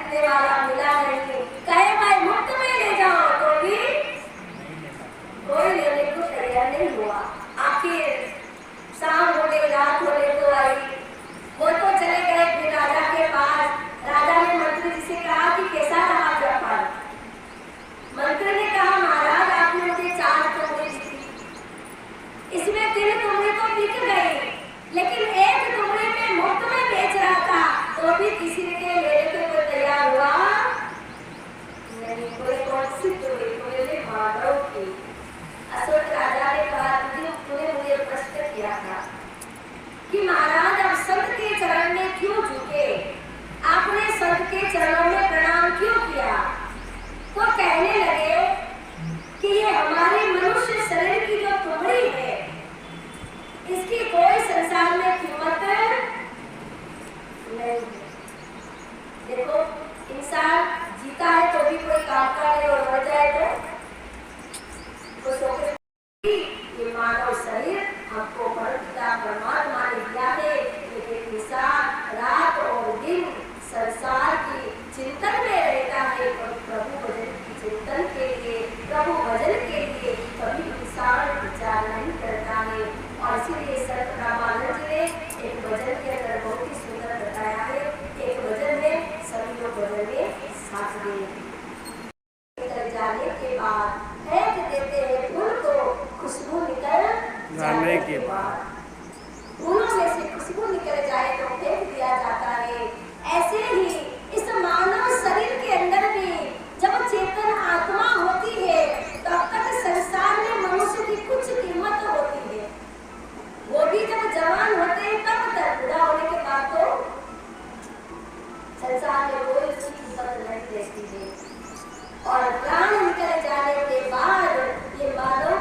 खरीदने वाला मिला नहीं, कहे भाई मुफ्त में ले जाओ तो भी कोई लेने को तैयार नहीं हुआ। आखिर शाम हो गई, रात होने को आई, वो तो चले गए फिर राजा के पास। राजा ने मंत्री जी से कहा कि कैसा रहा व्यापार। मंत्री ने कहा महाराज आपने मुझे 4 तुमड़े दी, इसमें 3 तुमड़े तो बिक गए, लेकिन 1 तुमड़े में मुफ्त में बेच रहा था तो भी किसी ने लेने को कोई तैयार हुआ नहीं। कोई कौन सी तुमड़े? तुमने माधव की। अशोक राजा ने कहा तूने मुझे प्रश्न किया था कि महाराज आप संत के चरण में क्यों झुके, आपने संत के चरणों में प्रणाम क्यों किया? तो कहने लगे कि ये हमारे मनुष्य शरीर की जो तुमड़ी है इसकी कोई संसार में कीमत नहीं। देखो इंसान जीता है तो भी कोई काम का नहीं और मर जाए तो सोचे ये मानव शरीर हमको परमपिता परमात्मा ने दिया है, लेकिन इंसान रात और दिन संसार की चिंतन में रहता है, प्रभु भजन की चिंतन के लिए, प्रभु भजन के लिए कभी इंसान विचार नहीं करता है। और इसीलिए संत रामानंद जी ने एक भजन के अंदर बहुत ही सुंदर बताया है। एक भजन में सभी लोग भजन में साथ दें। जाने के बाद फेंक देते हैं फूल को, खुशबू निकल जाने के बाद फूलों में से खुशबू निकल जाए तो फेंक दिया जाता है। ऐसे ही इस मानव शरीर के अंदर भी जब चेतन आत्मा होती है तब तक संसार में मनुष्य की कुछ कीमत होती है। वो भी जब जवान होते हैं तब तक, बूढ़ा होने के बाद तो संसार में कोई उसकी कीमत नहीं रहती है। और प्राण निकल जाने के बाद ये मानव